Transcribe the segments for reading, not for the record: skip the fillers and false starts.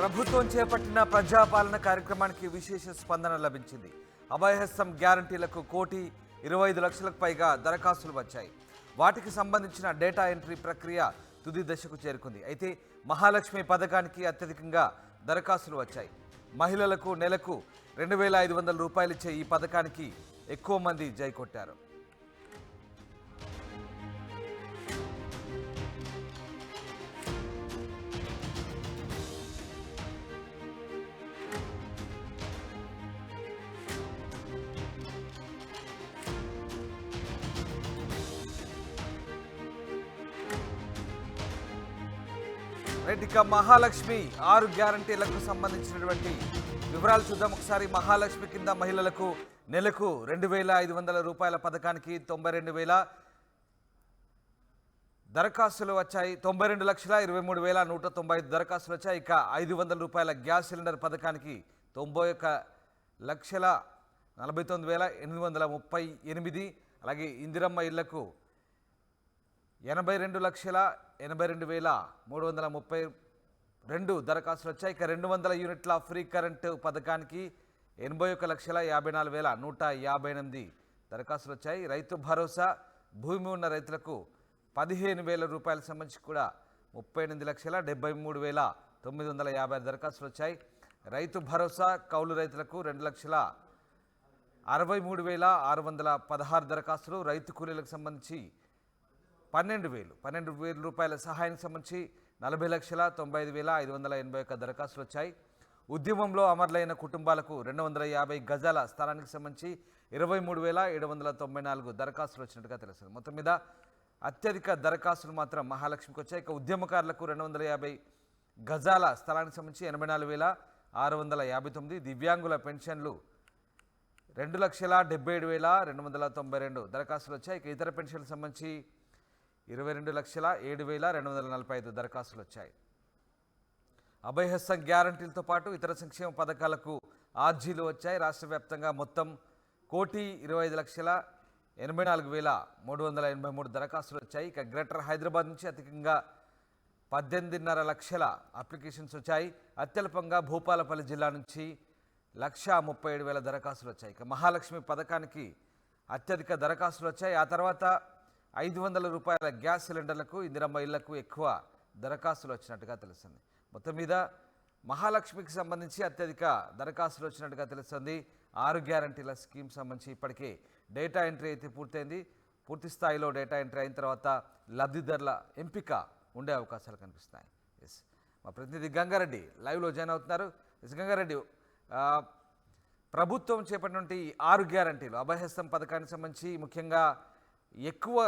ప్రభుత్వం చేపట్టిన ప్రజాపాలన కార్యక్రమానికి విశేష స్పందన లభించింది. అభయహస్తం గ్యారంటీలకు 1,25,00,000కు పైగా దరఖాస్తులు వచ్చాయి. వాటికి సంబంధించిన డేటా ఎంట్రీ ప్రక్రియ తుది దశకు చేరుకుంది. అయితే మహాలక్ష్మి పథకానికి అత్యధికంగా దరఖాస్తులు వచ్చాయి. మహిళలకు నెలకు 2,500 రూపాయలు ఇచ్చే ఈ పథకానికి ఎక్కువ మంది జై కొట్టారు. ఇక మహాలక్ష్మి 6 గ్యారంటీలకు సంబంధించినటువంటి వివరాలు చూద్దాం. ఒకసారి మహాలక్ష్మి కింద మహిళలకు నెలకు 2,500 రూపాయల పథకానికి 92,000 దరఖాస్తులు వచ్చాయి. 92,23,195 దరఖాస్తులు వచ్చాయి. ఇక 500 రూపాయల గ్యాస్ సిలిండర్ పథకానికి 91,49,838. అలాగే ఇందిరమ్మ ఇళ్లకు 82,82,332 దరఖాస్తులు వచ్చాయి. ఇక 200 యూనిట్ల ఫ్రీ కరెంటు పథకానికి 81,54,158 దరఖాస్తులు వచ్చాయి. రైతు భరోసా భూమి ఉన్న రైతులకు 15,000 రూపాయల సంబంధించి కూడా 38,73,950 దరఖాస్తులు వచ్చాయి. రైతు భరోసా కౌలు రైతులకు 2,63,616 దరఖాస్తులు. రైతు కూలీలకు సంబంధించి 12,000 రూపాయల సహాయానికి సంబంధించి 40,95,581 దరఖాస్తులు వచ్చాయి. ఉద్యమంలో అమరులైన కుటుంబాలకు 250 గజాల స్థలానికి సంబంధించి 23,794 దరఖాస్తులు వచ్చినట్టుగా తెలుస్తుంది. మొత్తం మీద అత్యధిక దరఖాస్తులు మాత్రం మహాలక్ష్మికి వచ్చాయి. ఇక ఉద్యమకారులకు 250 గజాల స్థలానికి సంబంధించి 84,659. దివ్యాంగుల పెన్షన్లు 2,77,292 దరఖాస్తులు వచ్చాయి. ఇక ఇతర పెన్షన్లకు సంబంధించి 22,07,245 దరఖాస్తులు వచ్చాయి. అభయహస్తం గ్యారంటీలతో పాటు ఇతర సంక్షేమ పథకాలకు ఆర్జీలు వచ్చాయి. రాష్ట్ర వ్యాప్తంగా మొత్తం 1,25,84,383 దరఖాస్తులు వచ్చాయి. ఇక గ్రేటర్ హైదరాబాద్ నుంచి అధికంగా 18.5 లక్షల అప్లికేషన్స్ వచ్చాయి. అత్యల్పంగా భూపాలపల్లి జిల్లా నుంచి 1,37,000 దరఖాస్తులు వచ్చాయి. ఇక మహాలక్ష్మి పథకానికి అత్యధిక దరఖాస్తులు వచ్చాయి. ఆ తర్వాత 500 రూపాయల గ్యాస్ సిలిండర్లకు ఇందిరమ్మ ఇళ్లకు ఎక్కువ దరఖాస్తులు వచ్చినట్టుగా తెలుస్తుంది. మొత్తం మీద మహాలక్ష్మికి సంబంధించి అత్యధిక దరఖాస్తులు వచ్చినట్టుగా తెలుస్తుంది. 6 గ్యారంటీల స్కీమ్ సంబంధించి ఇప్పటికే డేటా ఎంట్రీ అయితే పూర్తయింది. పూర్తి స్థాయిలో డేటా ఎంట్రీ అయిన తర్వాత లబ్ధిదారుల ఎంపిక ఉండే అవకాశాలు కనిపిస్తున్నాయి. ఎస్, మా ప్రతినిధి గంగారెడ్డి లైవ్లో జాయిన్ అవుతున్నారు. ఎస్ గంగారెడ్డి, ప్రభుత్వం చేపట్టినటువంటి 6 గ్యారంటీలు అభయహస్తం పథకానికి సంబంధించి ముఖ్యంగా ఎక్కువ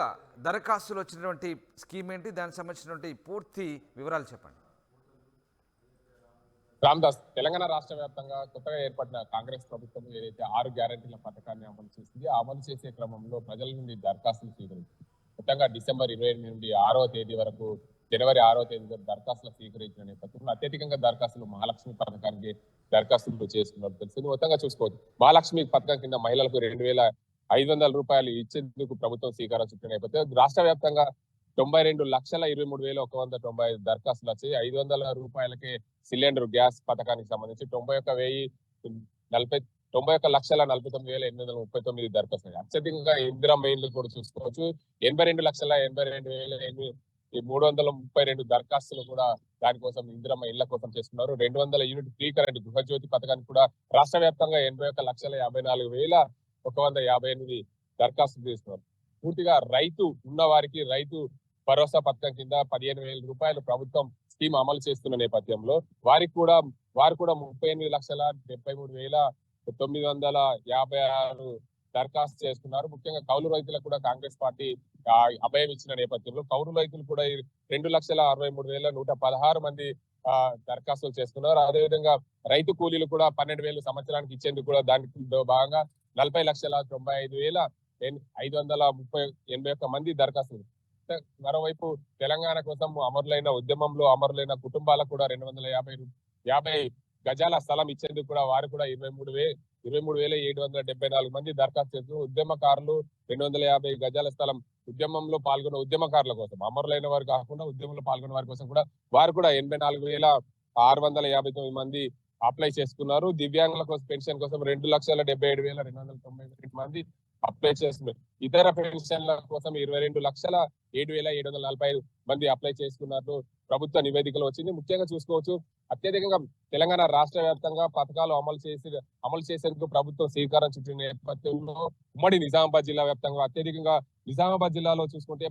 దరఖాస్తులు వచ్చినటువంటి స్కీమ్ ఏంటి, దానికి సంబంధించినటువంటి పూర్తి వివరాలు చెప్పండి. రామ్దాస్, తెలంగాణ రాష్ట్ర వ్యాప్తంగా కొత్తగా ఏర్పడిన కాంగ్రెస్ ప్రభుత్వం ఏదైతే 6 గ్యారంటీల పథకాన్ని అమలు చేసింది, అమలు చేసే క్రమంలో ప్రజల నుండి దరఖాస్తులు స్వీకరించింది. మొత్తంగా డిసెంబర్ 28 నుండి 6వ తేదీ వరకు జనవరి 6వ తేదీ వరకు దరఖాస్తులు స్వీకరించిన నేపథ్యంలో అత్యధికంగా దరఖాస్తులు మహాలక్ష్మి పథకానికి దరఖాస్తులు చేసుకున్నట్టు తెలిసింది. మొత్తంగా చూసుకోవచ్చు, మహాలక్ష్మి పథకం కింద మహిళలకు 2,500 రూపాయలు ఇచ్చేందుకు ప్రభుత్వం శ్రీకారం చుట్టిన నేపథ్యం రాష్ట్ర వ్యాప్తంగా 92,23,195 దరఖాస్తులు వచ్చాయి. 500 రూపాయలకే సిలిండర్ గ్యాస్ పథకానికి సంబంధించి 91,49,839 దరఖాస్తులు. అత్యధికంగా ఇందిరమ్మ ఇళ్లు కూడా చూసుకోవచ్చు, 82,82,332 దరఖాస్తులు కూడా దానికోసం ఇందిరమ్మ ఇళ్ల కోసం చేసుకున్నారు. 200 యూనిట్ ఫ్రీ కరెంట్ గృహజ్యోతి పథకానికి కూడా రాష్ట్ర వ్యాప్తంగా 81,54,158 దరఖాస్తులు తీసుకున్నారు. పూర్తిగా రైతు ఉన్న వారికి రైతు భరోసా పథకం కింద 15,000 రూపాయలు ప్రభుత్వం స్కీమ్ అమలు చేస్తున్న నేపథ్యంలో వారు కూడా 38,73,956 దరఖాస్తు చేస్తున్నారు. ముఖ్యంగా కౌలు రైతులకు కూడా కాంగ్రెస్ పార్టీ అభయం ఇచ్చిన నేపథ్యంలో కౌలు రైతులు కూడా 2,63,116 మంది దరఖాస్తులు చేస్తున్నారు. అదేవిధంగా రైతు కూలీలు కూడా 12,000 సంవత్సరానికి ఇచ్చేందుకు కూడా దానిలో భాగంగా 40,95,581 మంది దరఖాస్తులు. మరోవైపు తెలంగాణ కోసం ఉద్యమంలో అమరులైన కుటుంబాలకు కూడా 250 గజాల స్థలం ఇచ్చేందుకు కూడా వారు కూడా 23,774 మంది దరఖాస్తు చేస్తున్నారు. ఉద్యమకారులు 250 గజాల స్థలం ఉద్యమంలో పాల్గొన్న ఉద్యమకారుల కోసం, అమరులైన వారు కాకుండా ఉద్యమంలో పాల్గొన్న వారి కోసం కూడా వారు కూడా 659 మంది అప్లై చేసుకున్నారు. దివ్యాంగుల కోసం పెన్షన్ కోసం 2,77,292 మంది అప్లై చేస్తున్నారు. ఇతర పెన్షన్ల కోసం 22,07,745 మంది అప్లై చేసుకున్నట్టు ప్రభుత్వ నివేదికలో వచ్చింది. ముఖ్యంగా చూసుకోవచ్చు, అత్యధికంగా తెలంగాణ రాష్ట్ర వ్యాప్తంగా పథకాలు అమలు చేసేందుకు ప్రభుత్వం శ్రీకారం చుట్టిన నేపథ్యంలో ఉమ్మడి నిజామాబాద్ జిల్లా వ్యాప్తంగా అత్యధికంగా నిజామాబాద్ జిల్లాలో చూసుకుంటే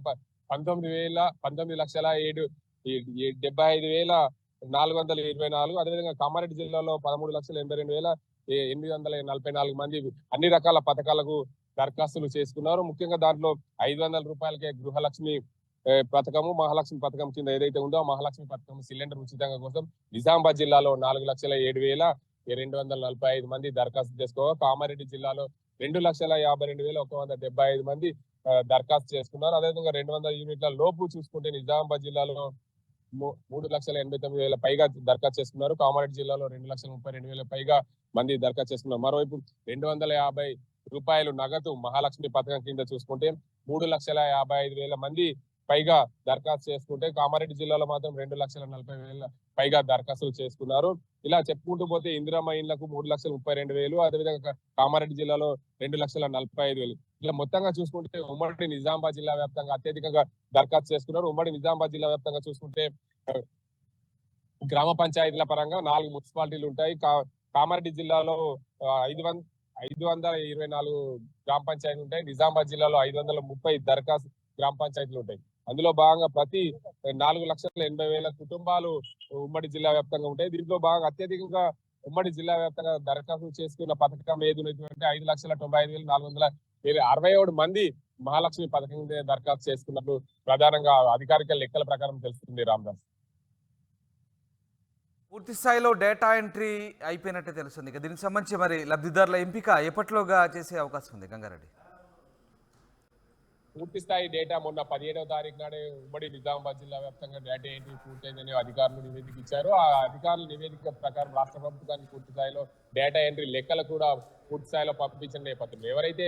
19,75,424, అదేవిధంగా కామారెడ్డి జిల్లాలో 13,82,844 మంది అన్ని రకాల పథకాలకు దరఖాస్తులు చేసుకున్నారు. ముఖ్యంగా దాంట్లో 500 రూపాయలకే గృహలక్ష్మి పథకము, మహాలక్ష్మి పథకం కింద ఏదైతే ఉందో ఆ మహాలక్ష్మి పథకం సిలిండర్ ఉచితంగా కోసం నిజామాబాద్ జిల్లాలో 4,07,245 మంది దరఖాస్తు చేసుకోగా, కామారెడ్డి జిల్లాలో 2,52,175 మంది దరఖాస్తు చేసుకున్నారు. అదేవిధంగా 200 యూనిట్ల లోపు చూసుకుంటే నిజామాబాద్ జిల్లాలో 3,89,000 పైగా దరఖాస్తు చేసుకున్నారు. కామారెడ్డి జిల్లాలో 2,32,000 పైగా మంది దరఖాస్తు చేసుకున్నారు. మరోవైపు 250 రూపాయలు నగదు మహాలక్ష్మి పథకం కింద చూసుకుంటే 3,55,000 మంది పైగా దరఖాస్తు చేసుకుంటే, కామారెడ్డి జిల్లాలో మాత్రం 2,40,40,000 పైగా దరఖాస్తులు చేసుకున్నారు. ఇలా చెప్పుకుంటూ పోతే ఇందిరమ్మ ఇండ్లకు 3,32,000, అదేవిధంగా కామారెడ్డి జిల్లాలో 2,45,000. ఇలా మొత్తంగా చూసుకుంటే ఉమ్మడి నిజామాబాద్ జిల్లా వ్యాప్తంగా అత్యధికంగా దరఖాస్తు చేసుకున్నారు. ఉమ్మడి నిజామాబాద్ జిల్లా వ్యాప్తంగా చూసుకుంటే గ్రామ పంచాయతీల పరంగా 4 మున్సిపాలిటీలు ఉంటాయి. కామారెడ్డి జిల్లాలో 524 గ్రామ పంచాయతీలు ఉంటాయి. నిజామాబాద్ జిల్లాలో 530 దరఖాస్తు గ్రామ పంచాయతీలు ఉంటాయి. అందులో భాగంగా ప్రతి 4,80,000 కుటుంబాలు ఉమ్మడి జిల్లా వ్యాప్తంగా ఉంటాయి. దీంట్లో భాగంగా అత్యధికంగా ఉమ్మడి జిల్లా వ్యాప్తంగా దరఖాస్తు చేసుకున్న పథకం ఏది అంటే 5,95,467 మంది మహాలక్ష్మి పథకం దరఖాస్తు చేసుకున్నట్లు ప్రధానంగా అధికారిక లెక్కల ప్రకారం తెలుస్తుంది. రామదాస్, పూర్తి స్థాయిలో డేటా ఎంట్రీ అయిపోయినట్టే తెలుస్తుంది. ఇక దీనికి సంబంధించి మరి లబ్ధిదారుల ఎంపిక ఎప్పట్లోగా చేసే అవకాశం ఉంది గంగారెడ్డి? పూర్తి స్థాయి డేటా మొన్న 17వ తారీఖు నాడే ఉమ్మడి నిజామాబాద్ జిల్లా వ్యాప్తంగా డేటా ఎంట్రీ పూర్తయిందని అధికారులు నివేదిక ఇచ్చారు. ఆ అధికారుల నివేదిక ప్రకారం రాష్ట్ర ప్రభుత్వానికి పూర్తి స్థాయిలో డేటా ఎంట్రీ లెక్కలు కూడా పూర్తి స్థాయిలో పంపించిన నేపథ్యంలో ఎవరైతే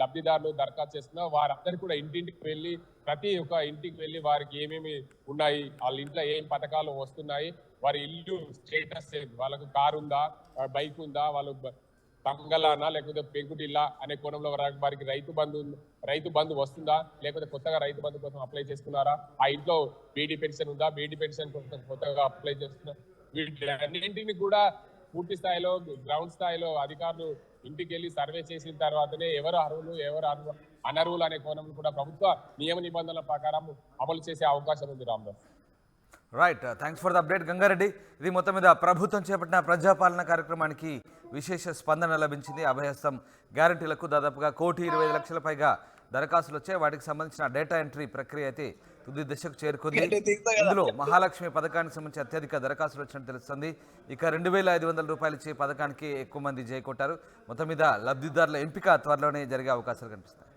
లబ్ధిదారులు దరఖాస్తు చేస్తున్నారో వారందరూ కూడా ఇంటింటికి వెళ్ళి ప్రతి ఒక్క ఇంటికి వెళ్ళి వారికి ఏమేమి ఉన్నాయి, వాళ్ళ ఇంట్లో ఏం పథకాలు వస్తున్నాయి, వారి ఇల్లు స్టేటస్, వాళ్ళకు కారు ఉందా, బైక్ ఉందా, వాళ్ళు తంగలానా లేకపోతే పెంకుటిల్లా అనే కోణంలో వారికి రైతు బంధు వస్తుందా, లేకపోతే కొత్తగా రైతు బంధు కోసం అప్లై చేసుకున్నారా, ఆ ఇంట్లో బీడీ పెన్షన్ ఉందా, బీడీ పెన్షన్ కోసం కొత్తగా అప్లై చేస్తున్నారు, వీటన్నింటిని కూడా పూర్తి స్థాయిలో గ్రౌండ్ స్థాయిలో అధికారులు ఇంటికి వెళ్ళి సర్వే చేసిన తర్వాతనే ఎవరు అర్హులు ఎవరు అనర్హులు అనే కోణంలో కూడా ప్రభుత్వ నియమ నిబంధనల ప్రకారం అమలు చేసే అవకాశం ఉంది. Ramdas, right, thanks for the update Gangareddy. ఇది మొత్తం మీద ప్రభుత్వం చేపట్టిన ప్రజాపాలన కార్యక్రమానికి విశేష స్పందన లభించింది. అభయహస్తం గ్యారంటీలకు దాదాపుగా 1,25,00,000 పైగా దరఖాస్తులు వచ్చాయి. వాటికి సంబంధించిన డేటా ఎంట్రీ ప్రక్రియ అయితే తుది దశకు చేరుకుంది. ఇందులో మహాలక్ష్మి పథకానికి సంబంధించి అత్యధిక దరఖాస్తులు వచ్చినట్టు తెలుస్తుంది. ఇక 2,500 రూపాయలు ఇచ్చే పథకానికి ఎక్కువ మంది జై కొట్టారు. మొత్తం మీద లబ్ధిదారుల ఎంపిక త్వరలోనే జరిగే అవకాశాలు కనిపిస్తాయి.